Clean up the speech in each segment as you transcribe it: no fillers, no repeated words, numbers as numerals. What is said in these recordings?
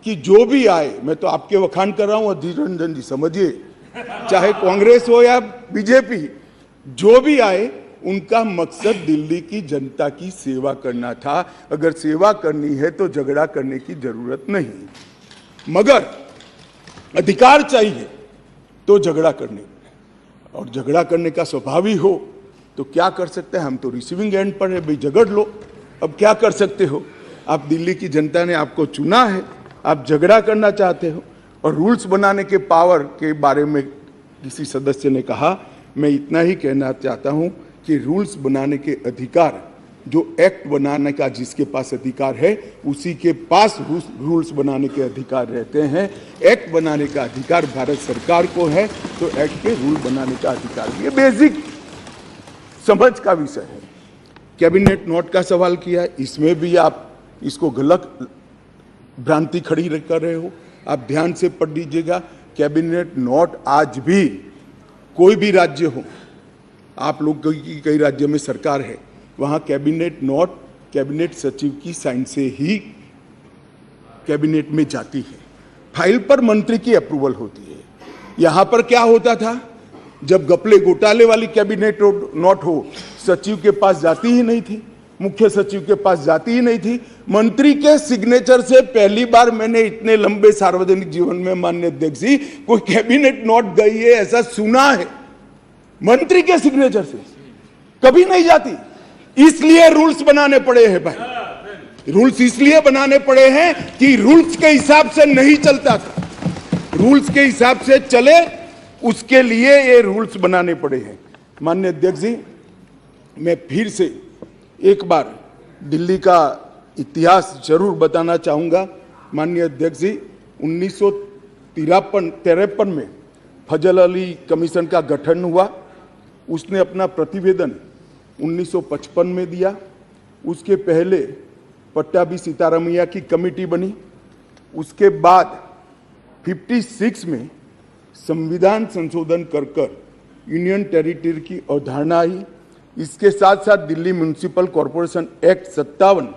कि जो भी आए, मैं तो आपके वखान कर रहा हूं अधीर रंजन जी, समझिए, चाहे कांग्रेस हो या बीजेपी, जो भी आए उनका मकसद दिल्ली की जनता की सेवा करना था। अगर सेवा करनी है तो झगड़ा करने की जरूरत नहीं, मगर अधिकार चाहिए तो झगड़ा करने, और झगड़ा करने का स्वभाव ही हो तो क्या कर सकते हैं। हम तो रिसीविंग एंड पर है, भाई झगड़ लो, अब क्या कर सकते हो। आप दिल्ली की जनता ने आपको चुना है, आप झगड़ा करना चाहते हो। और रूल्स बनाने के पावर के बारे में किसी सदस्य ने कहा, मैं इतना ही कहना चाहता हूं कि रूल्स बनाने के अधिकार, जो एक्ट बनाने का जिसके पास अधिकार है उसी के पास रूल्स बनाने के अधिकार रहते हैं। एक्ट बनाने का अधिकार भारत सरकार को है, तो एक्ट के रूल बनाने का अधिकार भी, ये बेसिक समझ का विषय है। कैबिनेट नोट का सवाल किया, इसमें भी आप इसको गलत भ्रांति खड़ी कर रहे हो। आप ध्यान से पढ़ लीजिएगा, कैबिनेट नोट आज भी कोई भी राज्य हो, आप लोग की कई राज्य में सरकार है, वहां कैबिनेट नोट कैबिनेट सचिव की साइन से ही कैबिनेट में जाती है, फाइल पर मंत्री की अप्रूवल होती है। यहां पर क्या होता था, जब घपले घोटाले वाली कैबिनेट नोट हो, सचिव के पास जाती ही नहीं थी, मुख्य सचिव के पास जाती ही नहीं थी। मंत्री के सिग्नेचर से पहली बार मैंने इतने लंबे सार्वजनिक जीवन में, माननीय अध्यक्ष जी, कोई कैबिनेट नोट गई है ऐसा सुना है। मंत्री के सिग्नेचर से कभी नहीं जाती, इसलिए रूल्स बनाने पड़े हैं भाई। रूल्स इसलिए बनाने पड़े हैं कि रूल्स के हिसाब से नहीं चलता था, रूल्स के हिसाब से चले, उसके लिए ये रूल्स बनाने पड़े हैं। माननीय अध्यक्ष जी, मैं फिर से एक बार दिल्ली का इतिहास जरूर बताना चाहूंगा। माननीय अध्यक्ष जी, 1953 में फजल अली कमीशन का गठन हुआ, उसने अपना प्रतिवेदन 1955 में दिया। उसके पहले पट्टाभी सीतारामैया की कमेटी बनी। उसके बाद 56 में संविधान संशोधन कर यूनियन टेरिटरी की अवधारणा आई। इसके साथ साथ दिल्ली म्युनिसिपल कॉरपोरेशन एक्ट 57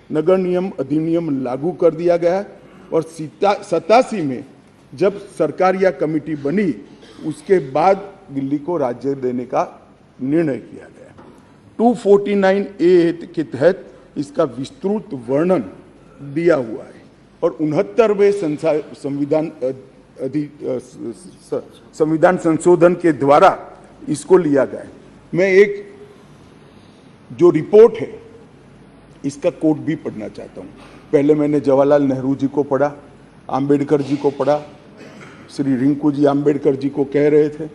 नगर नियम अधिनियम लागू कर दिया गया। और 87 में जब सरकार या कमेटी बनी, उसके बाद दिल्ली को राज्य देने का निर्णय किया गया। 249A के तहत इसका विस्तृत वर्णन दिया हुआ है और 69वें संविधान संशोधन के द्वारा इसको लिया गया। मैं एक जो रिपोर्ट है इसका कोट भी पढ़ना चाहता हूँ। पहले मैंने जवाहरलाल नेहरू जी को पढ़ा, अंबेडकर जी को पढ़ा। श्री रिंकू जी अंबेडकर जी को कह रहे थे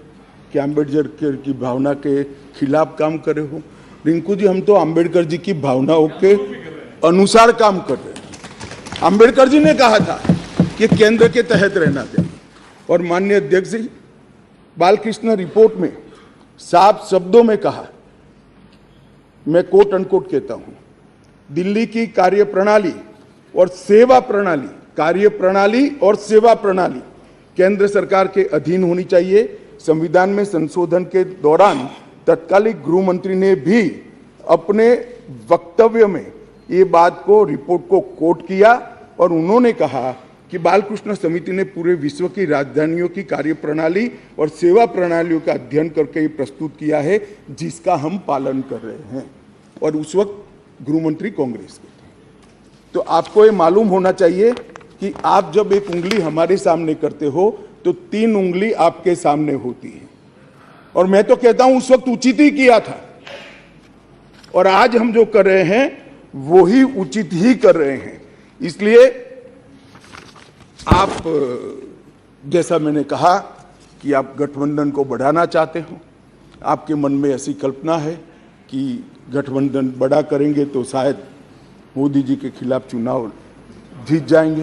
कि अंबेडकर की भावना के खिलाफ काम करे हो। रिंकू जी, हम तो अंबेडकर जी की भावनाओं के अनुसार काम कर रहे हैं। अंबेडकर जी ने कहा था कि केंद्र के तहत रहना चाहिए। और माननीय अध्यक्ष जी, बालकृष्ण रिपोर्ट में साफ शब्दों में कहा, मैं कोट अनकोट कहता हूं, दिल्ली की कार्यप्रणाली और सेवा प्रणाली, कार्यप्रणाली और सेवा प्रणाली केंद्र सरकार के अधीन होनी चाहिए। संविधान में संशोधन के दौरान तत्कालीन गृह मंत्री ने भी अपने वक्तव्य में ये बात को, रिपोर्ट को कोट किया और उन्होंने कहा कि बालकृष्ण समिति ने पूरे विश्व की राजधानियों की कार्यप्रणाली और सेवा प्रणालियों का अध्ययन करके प्रस्तुत किया है, जिसका हम पालन कर रहे हैं। और उस वक्त गृह मंत्री कांग्रेस के थे। तो आपको ये मालूम होना चाहिए कि आप जब एक उंगली हमारे सामने करते हो तो 3 उंगली आपके सामने होती है। और मैं तो कहता हूं उस वक्त उचित ही किया था, और आज हम जो कर रहे हैं वो ही उचित ही कर रहे हैं। इसलिए आप, जैसा मैंने कहा कि आप गठबंधन को बढ़ाना चाहते हो, आपके मन में ऐसी कल्पना है कि गठबंधन बड़ा करेंगे तो शायद मोदी जी के खिलाफ चुनाव जीत जाएंगे।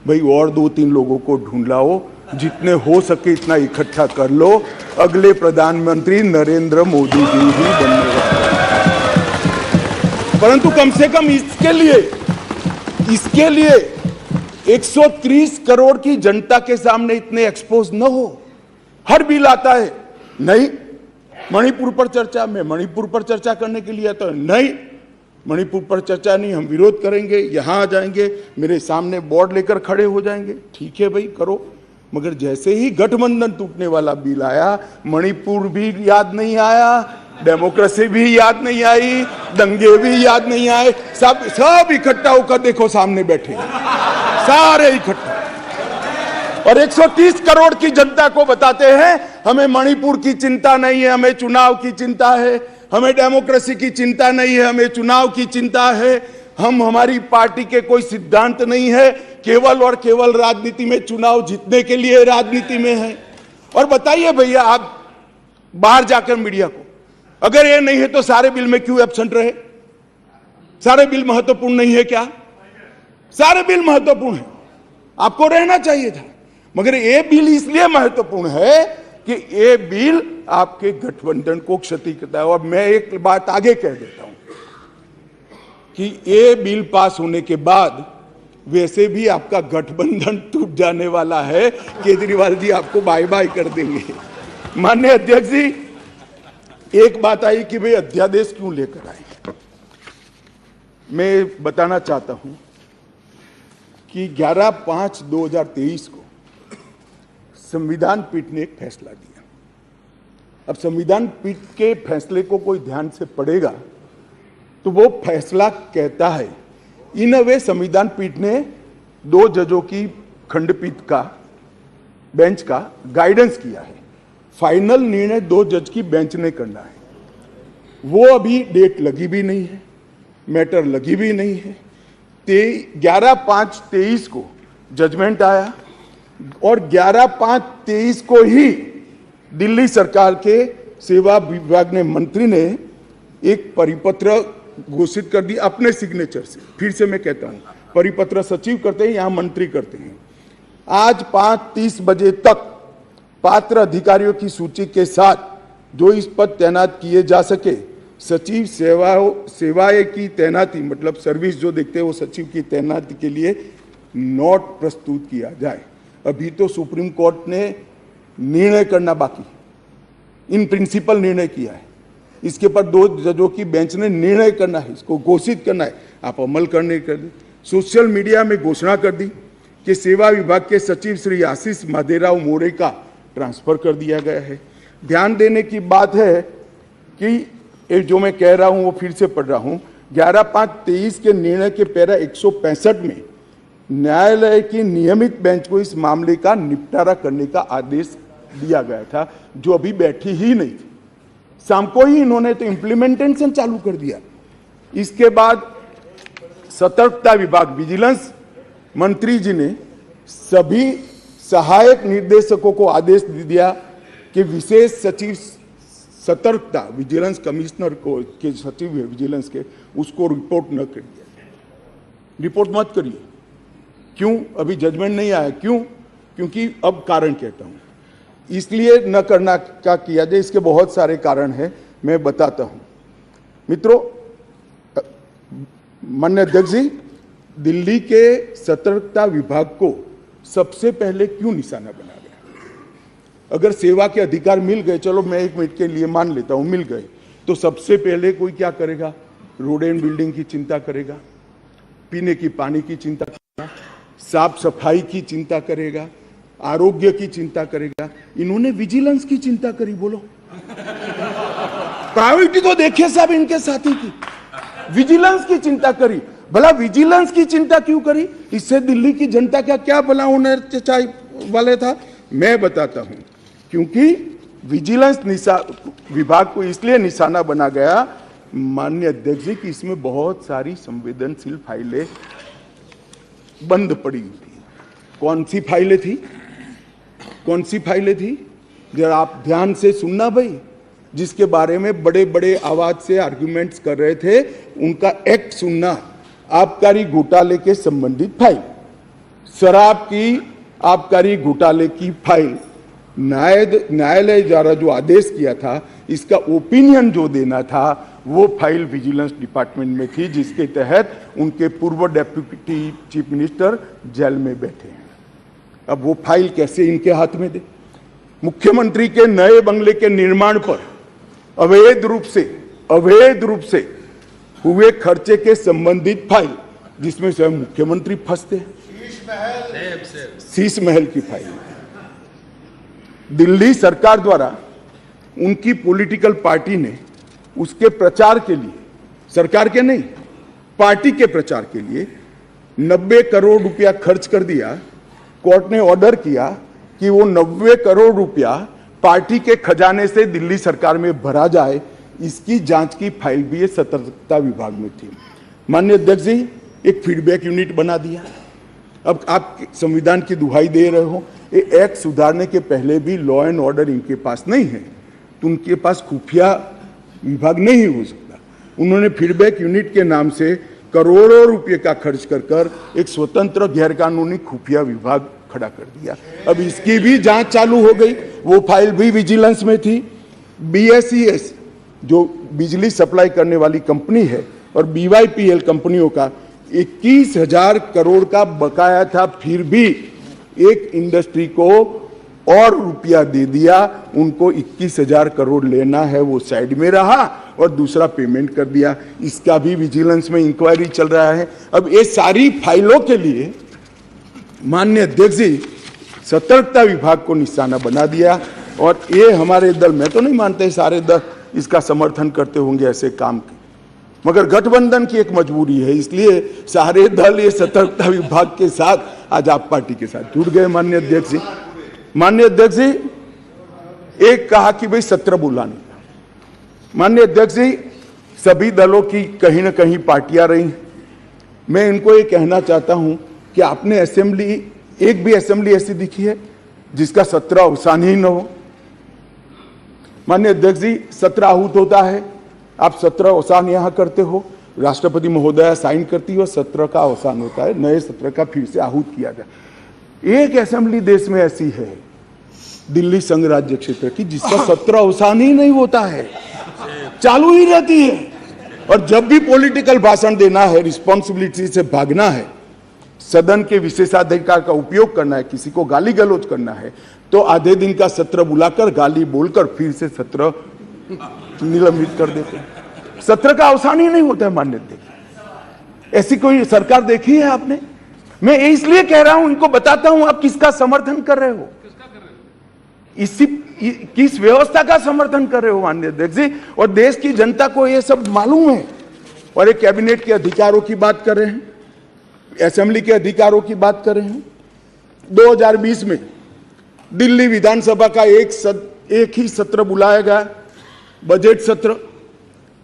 भाई, और 2-3 लोगों को ढूंढ लाओ, जितने हो सके इतना इकट्ठा कर लो, अगले प्रधानमंत्री नरेंद्र मोदी जी ही बनने वाले। परंतु कम से कम इसके लिए 130 करोड़ की जनता के सामने इतने एक्सपोज न हो। हर बिल आता है, नहीं मणिपुर पर चर्चा, में मणिपुर पर चर्चा करने के लिए आता है, नहीं मणिपुर पर चर्चा नहीं, हम विरोध करेंगे, यहाँ आ जाएंगे, मेरे सामने बोर्ड लेकर खड़े हो जाएंगे, ठीक है भाई करो। मगर जैसे ही गठबंधन टूटने वाला बिल आया, मणिपुर भी याद नहीं आया, डेमोक्रेसी भी याद नहीं आई, दंगे भी याद नहीं आए, सब इकट्ठा होकर देखो सामने बैठे सारे इकट्ठा, और 130 करोड़ की जनता को बताते हैं हमें मणिपुर की चिंता नहीं है, हमें चुनाव की चिंता है, हमें डेमोक्रेसी की चिंता नहीं है, हमें चुनाव की चिंता है, हमारी पार्टी के कोई सिद्धांत नहीं है, केवल और केवल राजनीति में चुनाव जीतने के लिए राजनीति में है। और बताइए भैया आप बाहर जाकर मीडिया को, अगर ये नहीं है तो सारे बिल में क्यों एब्सेंट रहे? सारे बिल महत्वपूर्ण नहीं है क्या? सारे बिल महत्वपूर्ण है, आपको रहना चाहिए था। मगर ये बिल इसलिए महत्वपूर्ण है कि ये बिल आपके गठबंधन को क्षति करता है। और मैं एक बात आगे कह देता हूं कि ये बिल पास होने के बाद वैसे भी आपका गठबंधन टूट जाने वाला है, केजरीवाल जी आपको बाय बाय कर देंगे। माननीय अध्यक्ष जी, एक बात आई कि भाई अध्यादेश क्यों लेकर आए। मैं बताना चाहता हूं कि 11/5/2023 को संविधान पीठ ने एक फैसला दिया। अब संविधान पीठ के फैसले को कोई ध्यान से पढ़ेगा तो वो फैसला कहता है, इन अ वे संविधान पीठ ने 2 जजों की खंडपीठ का बेंच का गाइडेंस किया है। फाइनल निर्णय 2 जज की बेंच ने करना है। वो अभी डेट लगी भी नहीं है, मैटर लगी भी नहीं है। 11/5/23 को जजमेंट आया और 11/5/23 को ही दिल्ली सरकार के सेवा विभाग ने मंत्री ने एक परिपत्र घोषित कर दी अपने सिग्नेचर से। फिर से मैं कहता हूं, परिपत्र सचिव करते हैं, यहां मंत्री करते हैं। आज 5:30 बजे तक पात्र अधिकारियों की सूची के साथ जो इस पद तैनात किए जा सके, सचिव सेवाएं की तैनाती, मतलब सर्विस जो देखते हैं वो सचिव की तैनाती के लिए नोट प्रस्तुत किया जाए। अभी तो सुप्रीम कोर्ट ने निर्णय करना बाकी, इन प्रिंसिपल निर्णय किया है, इसके ऊपर 2 जजों की बेंच ने निर्णय करना है, इसको घोषित करना है, आप अमल करने कर दी। सोशल मीडिया में घोषणा कर दी कि सेवा विभाग के सचिव श्री आशीष माधेराव मोरे का ट्रांसफर कर दिया गया है। ध्यान देने की बात है कि जो मैं कह रहा हूं वो फिर से पढ़ रहा हूं, 11/5/23 के निर्णय के पैरा 165 में न्यायालय की नियमित बेंच को इस मामले का निपटारा करने का आदेश दिया गया था, जो अभी बैठी ही नहीं थी। शाम को ही इन्होंने तो इम्प्लीमेंटेशन चालू कर दिया। इसके बाद सतर्कता विभाग, विजिलेंस मंत्री जी ने सभी सहायक निर्देशकों को आदेश दे दिया कि विशेष सचिव सतर्कता, विजिलेंस कमिश्नर को के सचिव है विजिलेंस के, उसको रिपोर्ट न करिए, रिपोर्ट मत करिए। क्यों? अभी जजमेंट नहीं आया। क्यों? क्योंकि अब कारण कहता हूं, इसलिए न करना क्या किया जाए, इसके बहुत सारे कारण हैं, मैं बताता हूं। मित्रों, माननीय अध्यक्ष जी, दिल्ली के सतर्कता विभाग को सबसे पहले क्यों निशाना बना गया? अगर सेवा के अधिकार मिल गए, चलो मैं 1 मिनट के लिए मान लेता हूं मिल गए, तो सबसे पहले कोई क्या करेगा? रोड एंड बिल्डिंग की चिंता करेगा, पीने की पानी की चिंता करेगा, साफ सफाई की चिंता करेगा, आरोग्य की चिंता करेगा। इन्होंने विजिलेंस की चिंता करी। बोलो, प्रायोरिटी तो देखिए साहब इनके साथी की, विजिलेंस की चिंता करी। भला विजिलेंस की चिंता क्यों करी? इससे दिल्ली की जनता का क्या भला होने वाले था? मैं बताता हूं, क्योंकि विजिलेंस विभाग को इसलिए निशाना बना गया, माननीय अध्यक्ष जी, कि इसमें बहुत सारी संवेदनशील फाइलें बंद पड़ी थी। कौन सी फाइलें थी? कौन सी फाइलें थी? जरा आप ध्यान से सुनना भाई, जिसके बारे में बड़े बड़े आवाज से आर्गुमेंट्स कर रहे थे, उनका एक्ट सुनना। आबकारी घोटाले के संबंधित फाइल, शराब की आबकारी घोटाले की फाइल, न्यायालय द्वारा जो आदेश किया था, इसका ओपिनियन जो देना था, वो फाइल विजिलेंस डिपार्टमेंट में थी, जिसके तहत उनके पूर्व डेप्यूटी चीफ मिनिस्टर जेल में बैठे हैं। अब वो फाइल कैसे इनके हाथ में दे? मुख्यमंत्री के नए बंगले के निर्माण पर अवैध रूप से हुए खर्चे के संबंधित फाइल, जिसमें स्वयं मुख्यमंत्री फंसते हैं, शीश महल की फाइल दिल्ली सरकार द्वारा उनकी पॉलिटिकल पार्टी ने उसके प्रचार के लिए, सरकार के नहीं पार्टी के प्रचार के लिए 90 करोड़ रुपया खर्च कर दिया। कोर्ट ने ऑर्डर किया कि वो 90 करोड़ रुपया पार्टी के खजाने से दिल्ली सरकार में भरा जाए। इसकी जांच की फाइल भी ये सतर्कता विभाग में थी। माननीय अध्यक्ष जी, एक फीडबैक यूनिट बना दिया। अब आप संविधान की दुहाई दे रहे हो, ये एक्ट सुधारने के पहले भी लॉ एंड ऑर्डर इनके पास नहीं है, तो उनके पास खुफिया विभाग नहीं हो सकता। उन्होंने फीडबैक यूनिट के नाम से करोड़ों रुपए का खर्च कर एक स्वतंत्र गैरकानूनी खुफिया विभाग खड़ा कर दिया। अब इसकी भी जांच चालू हो गई, वो फाइल भी विजिलेंस में थी। BSES जो बिजली सप्लाई करने वाली कंपनी है और BYPL कंपनियों का 21,000 करोड़ का बकाया था, फिर भी एक इंडस्ट्री को और रुपया दे दिया। उनको 21,000 करोड़ लेना है, वो साइड में रहा और दूसरा पेमेंट कर दिया। इसका भी विजिलेंस में इंक्वायरी चल रहा है। अब ये सारी फाइलों के लिए माननीय अध्यक्ष जी सतर्कता विभाग को निशाना बना दिया। और ये हमारे दल, मैं तो नहीं मानते सारे दल इसका समर्थन करते होंगे ऐसे काम के, मगर गठबंधन की एक मजबूरी है, इसलिए सारे दल ये सतर्कता विभाग के साथ आज आप पार्टी के साथ जुड़ गए। माननीय अध्यक्ष जी, एक कहा कि भाई सत्र बुलाने का। माननीय अध्यक्ष जी, सभी दलों की कहीं ना कहीं पार्टियां रही। मैं इनको ये कहना चाहता हूं कि आपने असेंबली, एक भी असेंबली ऐसी दिखी है जिसका सत्र अवसान ही न हो। माननीय अध्यक्ष जी, सत्र आहूत होता है, आप सत्र अवसान यहां करते हो, राष्ट्रपति महोदया साइन करती है और सत्र का अवसान होता है, नए सत्र का फिर से आहूत किया जाए। एक असेंबली देश में ऐसी है दिल्ली संघ राज्य क्षेत्र की जिसका सत्र अवसान ही नहीं होता है, चालू ही रहती है। और जब भी पॉलिटिकल भाषण देना है, रिस्पॉन्सिबिलिटी से भागना है, सदन के विशेषाधिकार का उपयोग करना है, किसी को गाली गलौज करना है, तो आधे दिन का सत्र बुलाकर गाली बोलकर फिर से सत्र निलंबित कर देते हैं। सत्र का अवसान ही नहीं होता है। मान्य देखिए, ऐसी कोई सरकार देखी है आपने? मैं इसलिए कह रहा हूं, इनको बताता हूं आप किसका समर्थन कर रहे हो, इसी किस व्यवस्था का समर्थन कर रहे हो माननीय अध्यक्ष जी। और देश की जनता को यह सब मालूम है। और एक कैबिनेट के अधिकारों की बात कर रहे हैं, असेंबली के अधिकारों की बात कर रहे हैं। 2020 में दिल्ली विधानसभा का एक ही सत्र बुलाया गया, बजट सत्र,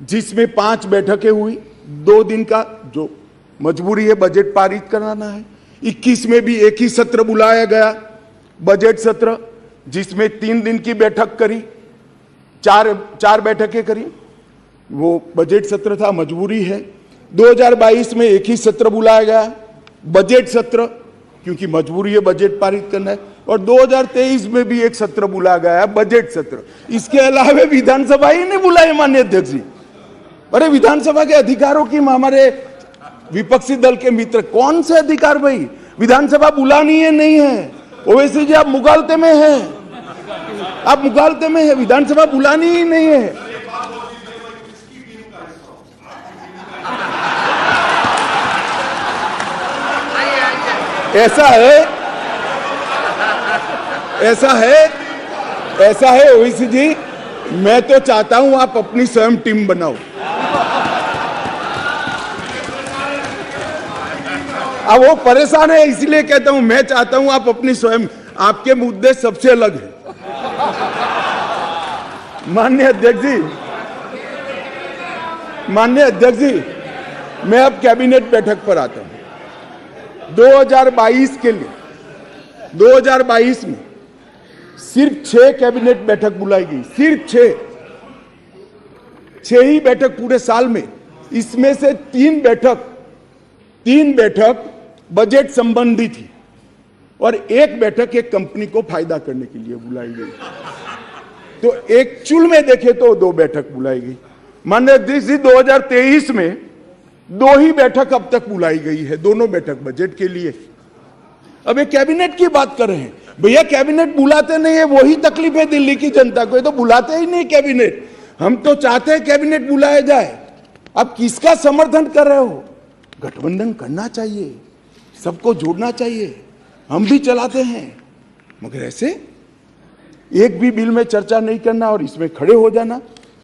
जिसमें 5 बैठकें हुई। 2 दिन का जो मजबूरी है, बजट पारित कराना है। 21 में भी एक ही सत्र बुलाया गया, बजट सत्र, जिसमें 3 दिन की बैठक करी, 4 बैठकें करी। वो बजट सत्र था, मजबूरी है। 2022 में एक ही सत्र बुलाया गया, बजट सत्र, क्योंकि मजबूरी है, बजट पारित करना है। और 2023 में भी एक सत्र बुलाया गया, बजट सत्र। इसके अलावा विधानसभा ही नहीं बुलाई माननीय अध्यक्ष जी। अरे विधानसभा के अधिकारों की हमारे विपक्षी दल के मित्र, कौन से अधिकार भाई? विधानसभा बुलानी है नहीं है, ओवैसी जी आप मुगालते में हैं, आप मुगालते में है, विधानसभा बुलानी ही नहीं है। ऐसा है ओवैसी जी, मैं तो चाहता हूं आप अपनी स्वयं टीम बनाओ। अब वो परेशान है, इसलिए कहता हूं, मैं चाहता हूं आप अपनी स्वयं, आपके मुद्दे सबसे अलग है। माननीय अध्यक्ष जी, मैं अब कैबिनेट बैठक पर आता हूं। 2022 के लिए 2022 में सिर्फ 6 कैबिनेट बैठक बुलाई गई, सिर्फ 6 ही बैठक पूरे साल में। इसमें से 3 बैठक बजट संबंधी थी और 1 बैठक एक कंपनी को फायदा करने के लिए बुलाई गई। तो एक्चुअल में देखे तो 2 बैठक बुलाई गई। माननीय अध्यक्ष जी, 2023 में 2 ही बैठक अब तक बुलाई गई है, दोनों बैठक बजट के लिए। अब ये कैबिनेट की बात कर रहे हैं, भैया कैबिनेट बुलाते नहीं है, वही तकलीफ है दिल्ली की जनता को। ये तो बुलाते ही नहीं कैबिनेट। हम तो चाहते हैं कैबिनेट बुलाया जाए, आप किसका समर्थन कर रहे हो? गठबंधन करना चाहिए, सबको जोड़ना चाहिए, हम भी चलाते हैं, मगर ऐसे एक भी बिल में चर्चा नहीं करना और इसमें खड़े हो जाना,